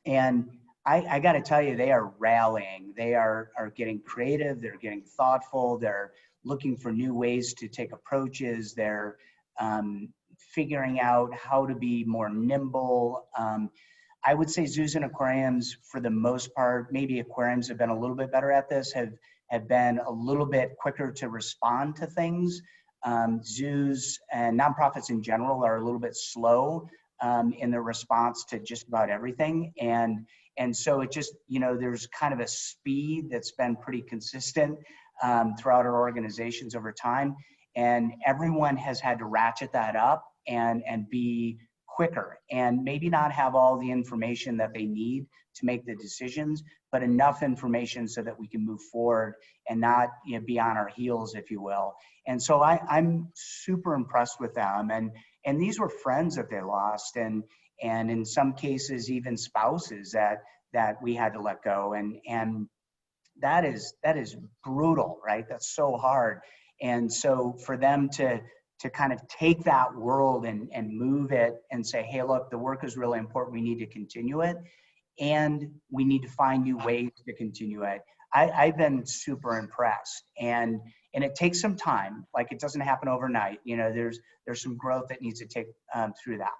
And I got to tell you, they are rallying. They are getting creative. They're getting thoughtful. They're looking for new ways to take approaches. They're figuring out how to be more nimble. I would say zoos and aquariums, for the most part, maybe aquariums have been a little bit better at this, have been a little bit quicker to respond to things. Zoos and nonprofits in general are a little bit slow in their response to just about everything. And so it just, there's kind of a speed that's been pretty consistent throughout our organizations over time. And everyone has had to ratchet that up and be quicker, and maybe not have all the information that they need to make the decisions, but enough information so that we can move forward and not be on our heels, if you will. And so I'm super impressed with them. And these were friends that they lost, and in some cases even spouses that we had to let go. And that is brutal, right? That's so hard. And so for them to kind of take that world and move it and say, hey, look, the work is really important. We need to continue it. And we need to find new ways to continue it. I've been super impressed. And it takes some time. Like, it doesn't happen overnight. There's some growth that needs to take through that.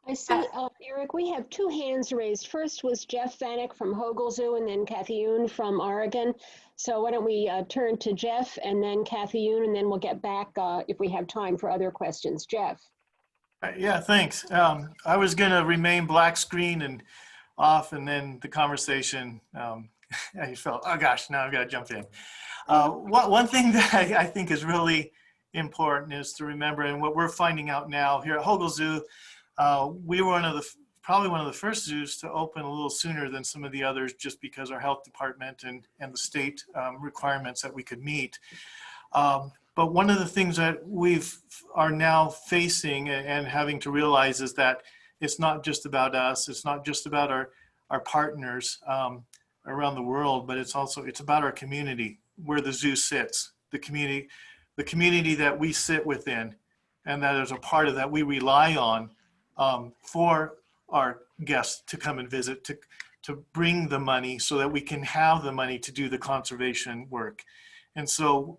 I see, Eric, we have two hands raised. First was Jeff Vanek from Hogle Zoo, and then Kathy Yoon from Oregon. So why don't we turn to Jeff and then Kathy Yoon, and then we'll get back if we have time for other questions. Jeff. Yeah, thanks. I was going to remain black screen and off, and then the conversation, I felt, oh gosh, now I've got to jump in. One thing that I think is really important is to remember, and what we're finding out now here at Hogle Zoo, we were probably one of the first zoos to open a little sooner than some of the others, just because our health department and the state requirements that we could meet. But one of the things that are now facing and having to realize is that it's not just about us. It's not just about our partners around the world, but it's about our community, where the zoo sits, the community that we sit within, and that is a part of that we rely on for our guests to come and visit, to bring the money so that we can have the money to do the conservation work. And so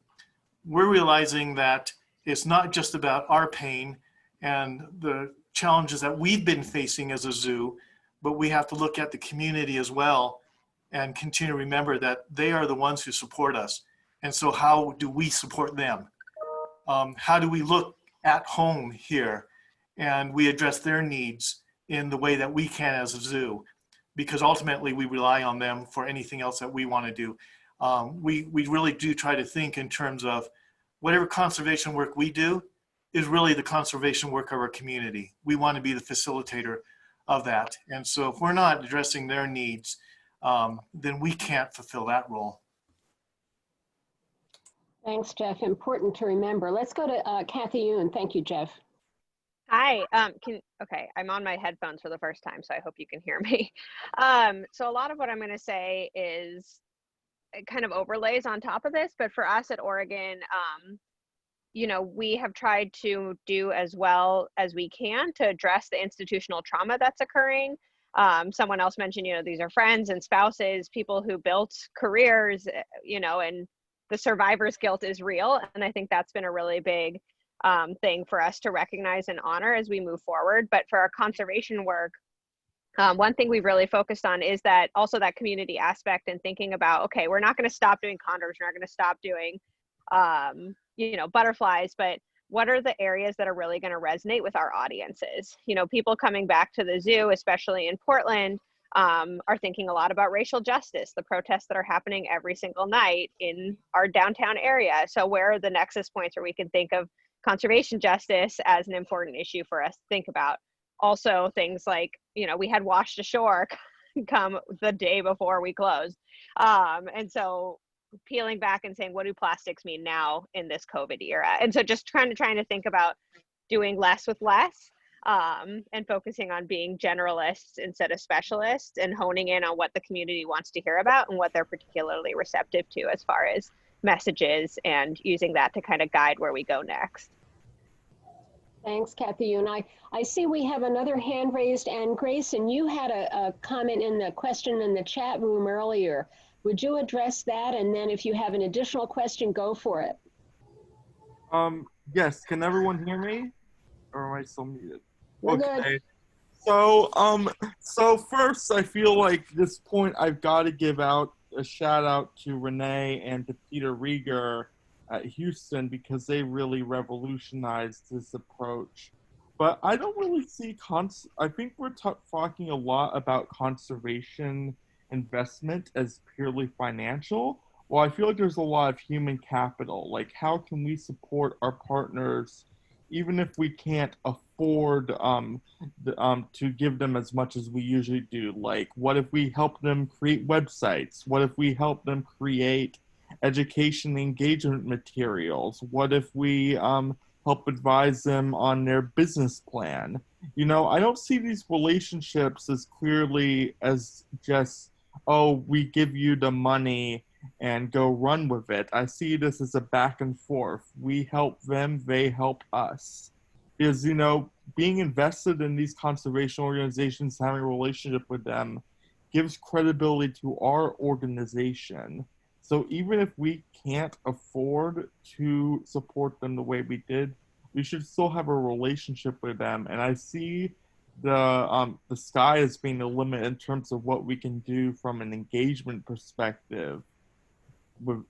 we're realizing that it's not just about our pain and the challenges that we've been facing as a zoo, but we have to look at the community as well and continue to remember that they are the ones who support us. And so how do we support them? How do we look at home here and we address their needs in the way that we can as a zoo? Because ultimately we rely on them for anything else that we want to do. We really do try to think in terms of whatever conservation work we do is really the conservation work of our community. We want to be the facilitator of that. And so if we're not addressing their needs, then we can't fulfill that role. Thanks, Jeff. Important to remember. Let's go to Kathy Yoon. Thank you, Jeff. Hi, okay, I'm on my headphones for the first time, so I hope you can hear me. So a lot of what I'm going to say is kind of overlays on top of this, but for us at Oregon, you know, we have tried to do as well as we can to address the institutional trauma that's occurring. Someone else mentioned, you know, these are friends and spouses, people who built careers, you know, and the survivor's guilt is real. And I think that's been a really big thing for us to recognize and honor as we move forward. But for our conservation work, one thing we've really focused on is that also that community aspect and thinking about, okay, we're not going to stop doing condors, we're not going to stop doing, you know, butterflies, but what are the areas that are really going to resonate with our audiences? You know, people coming back to the zoo, especially in Portland, are thinking a lot about racial justice, the protests that are happening every single night in our downtown area. So where are the nexus points where we can think of conservation justice as an important issue for us to think about? Also things like, you know, we had washed ashore come the day before we closed. And so peeling back and saying, what do plastics mean now in this COVID era? And so just trying to think about doing less with less, and focusing on being generalists instead of specialists and honing in on what the community wants to hear about and what they're particularly receptive to as far as messages, and using that to kind of guide where we go next. Thanks, Kathy. And I see we have another hand raised, and Grayson, you had a comment in the question in the chat room earlier. Would you address that? And then if you have an additional question, go for it. Yes, can everyone hear me? Or am I still muted? We're Okay. good. So first, I feel like this point I've got to give out a shout out to Renee and to Peter Rieger at Houston, because they really revolutionized this approach. But I don't really see I think we're talking a lot about conservation investment as purely financial. Well, I feel like there's a lot of human capital. Like, how can we support our partners even if we can't afford to give them as much as we usually do? Like, what if we help them create websites? What if we help them create education engagement materials? What if we help advise them on their business plan? You know, I don't see these relationships as clearly as just, oh, we give you the money and go run with it. I see this as a back and forth. We help them, they help us. Because, you know, being invested in these conservation organizations, having a relationship with them, gives credibility to our organization. So even if we can't afford to support them the way we did, we should still have a relationship with them. And I see the sky as being the limit in terms of what we can do from an engagement perspective,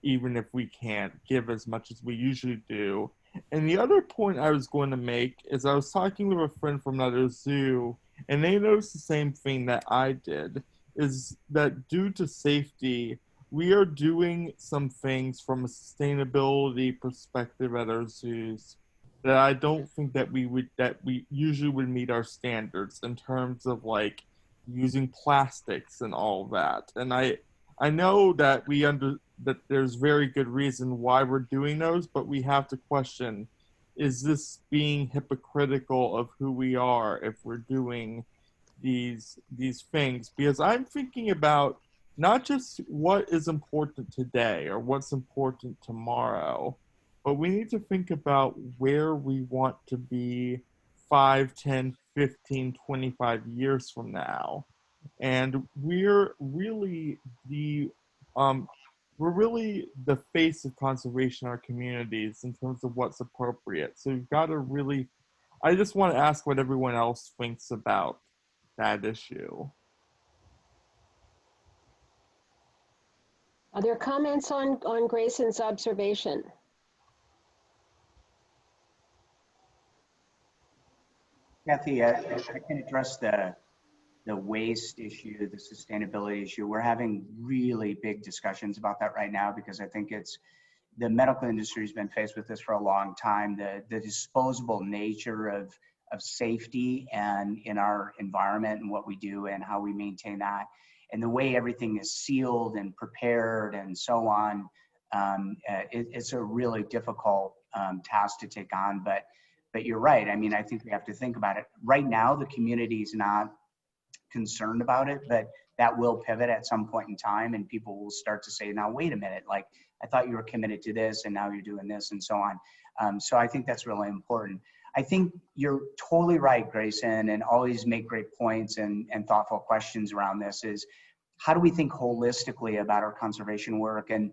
even if we can't give as much as we usually do. And the other point I was going to make is I was talking with a friend from another zoo, and they noticed the same thing that I did, is that due to safety, we are doing some things from a sustainability perspective at our zoos that I don't think that we usually would meet our standards in terms of, like, using plastics and all that. And I know that that there's very good reason why we're doing those, but we have to question, is this being hypocritical of who we are if we're doing these things? Because I'm thinking about not just what is important today or what's important tomorrow, but we need to think about where we want to be 5, 10, 15, 25 years from now. And we're really the face of conservation in our communities in terms of what's appropriate. So you've got to really, I just want to ask what everyone else thinks about that issue. Are there comments on Grayson's observation? Kathy, I can address the waste issue, the sustainability issue. We're having really big discussions about that right now because I think it's the medical industry has been faced with this for a long time. The disposable nature of safety and in our environment and what we do and how we maintain that, and the way everything is sealed and prepared and so on. It's a really difficult task to take on, but you're right. I mean, I think we have to think about it. Right now, the community is not concerned about it, but that will pivot at some point in time, and people will start to say, now, wait a minute, like, I thought you were committed to this, and now you're doing this, and so on. So I think that's really important. I think you're totally right, Grayson, and always make great points and thoughtful questions around this is, how do we think holistically about our conservation work? And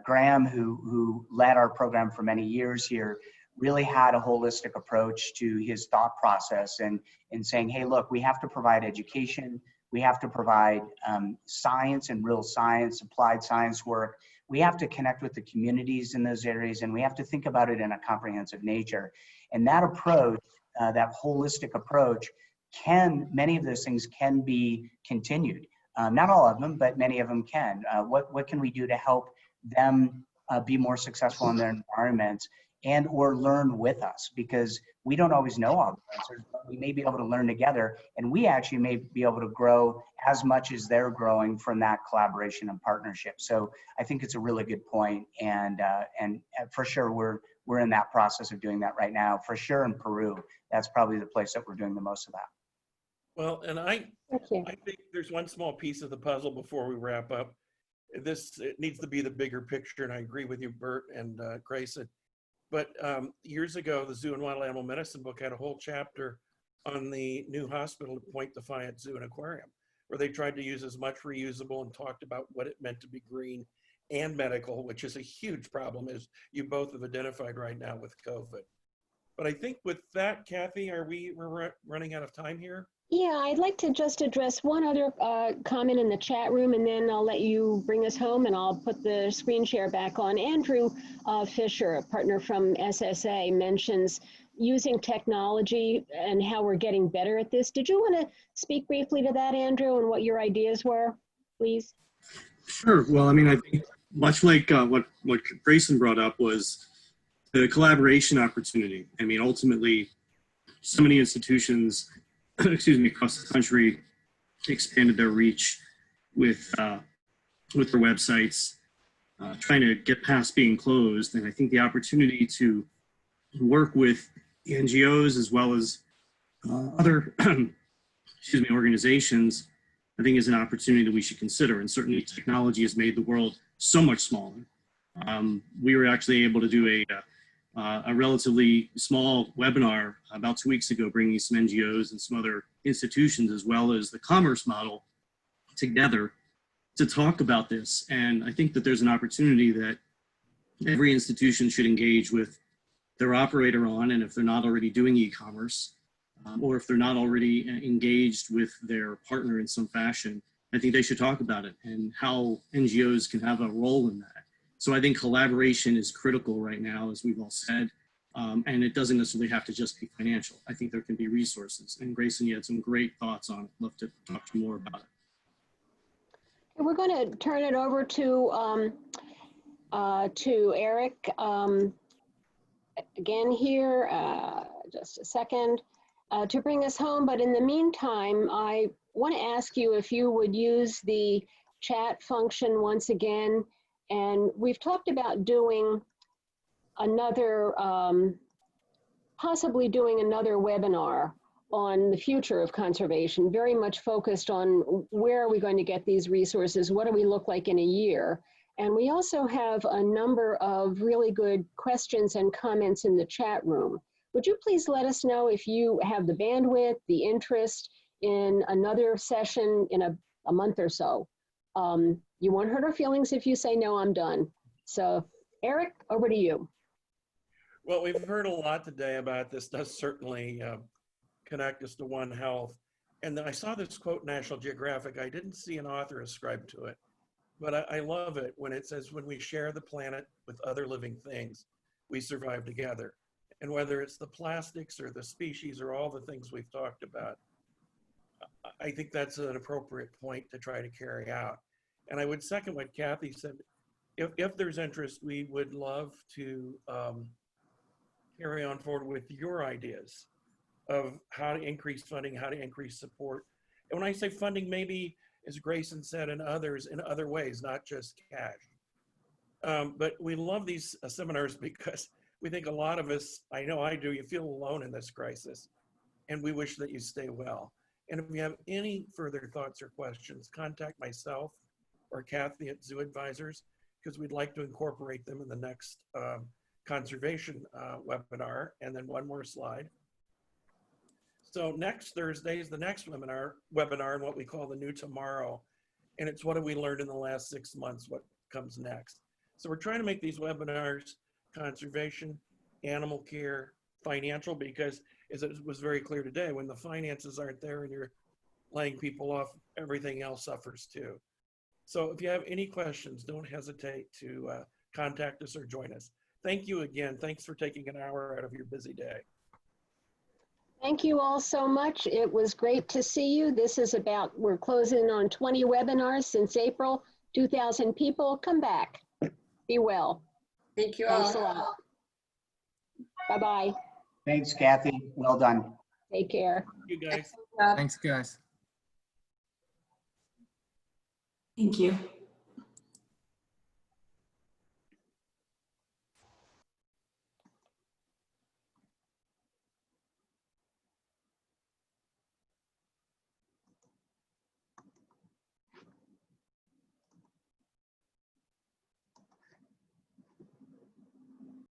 Graham, who led our program for many years here, really had a holistic approach to his thought process and saying, hey, look, we have to provide education. We have to provide science and real science, applied science work. We have to connect with the communities in those areas, and we have to think about it in a comprehensive nature. And that approach, that holistic approach, many of those things can be continued. Not all of them, but many of them can. What can we do to help them be more successful in their environments and or learn with us? Because we don't always know all the answers, but we may be able to learn together, and we actually may be able to grow as much as they're growing from that collaboration and partnership. So I think it's a really good point, and for sure we're in that process of doing that right now. For sure in Peru, that's probably the place that we're doing the most of that. Well, and I think there's one small piece of the puzzle before we wrap up. It needs to be the bigger picture, and I agree with you, Bert and Grayson. But years ago, the Zoo and Wild Animal Medicine book had a whole chapter on the new hospital at Point Defiance Zoo and Aquarium, where they tried to use as much reusable and talked about what it meant to be green and medical, which is a huge problem, as you both have identified right now with COVID. But I think with that, Kathy, we're running out of time here? Yeah, I'd like to just address one other comment in the chat room, and then I'll let you bring us home, and I'll put the screen share back on. Andrew Fisher, a partner from SSA, mentions using technology and how we're getting better at this. Did you want to speak briefly to that, Andrew, and what your ideas were, please? Sure. Well, I mean, I think much like what Grayson brought up was the collaboration opportunity. I mean, ultimately, so many institutions across the country expanded their reach with their websites, trying to get past being closed. And I think the opportunity to work with NGOs as well as other organizations, I think is an opportunity that we should consider. And certainly technology has made the world so much smaller. We were actually able to do a relatively small webinar about 2 weeks ago, bringing some NGOs and some other institutions as well as the commerce model together to talk about this. And I think that there's an opportunity that every institution should engage with their operator on, and if they're not already doing e-commerce, or if they're not already engaged with their partner in some fashion, I think they should talk about it and how NGOs can have a role in that. So I think collaboration is critical right now, as we've all said, and it doesn't necessarily have to just be financial. I think there can be resources. And Grayson, you had some great thoughts on it. Love to talk to you more about it. We're going to turn it over to Eric again here, just a second, to bring us home. But in the meantime, I want to ask you if you would use the chat function once again. And we've talked about doing another, possibly doing another webinar on the future of conservation, very much focused on where are we going to get these resources, what do we look like in a year. And we also have a number of really good questions and comments in the chat room. Would you please let us know if you have the bandwidth, the interest in another session in a month or so? You won't hurt our feelings if you say, no, I'm done. So Eric, over to you. Well, we've heard a lot today about this. Does certainly connect us to One Health. And then I saw this quote in National Geographic. I didn't see an author ascribed to it, but I love it when it says, when we share the planet with other living things, we survive together. And whether it's the plastics or the species or all the things we've talked about, I think that's an appropriate point to try to carry out. And I would second what Kathy said. If there's interest, we would love to carry on forward with your ideas of how to increase funding, how to increase support. And when I say funding, maybe, as Grayson said, and others, in other ways, not just cash. But we love these seminars because we think a lot of us, I know I do, you feel alone in this crisis, and we wish that you stay well. And if you have any further thoughts or questions, contact myself or Kathy at Zoo Advisors, because we'd like to incorporate them in the next conservation webinar. And then one more slide. So next Thursday is the next webinar and what we call the new tomorrow. And it's what have we learned in the last 6 months, what comes next. So we're trying to make these webinars conservation, animal care, financial, because as it was very clear today, when the finances aren't there and you're laying people off, everything else suffers too. So if you have any questions, don't hesitate to contact us or join us. Thank you again. Thanks for taking an hour out of your busy day. Thank you all so much. It was great to see you. This is about, we're closing on 20 webinars since April, 2,000 people. Come back. Be well. Thank you Thanks a all. lot. Bye-bye. Thanks, Kathy. Well done. Take care. You guys. Thanks, guys. Thank you.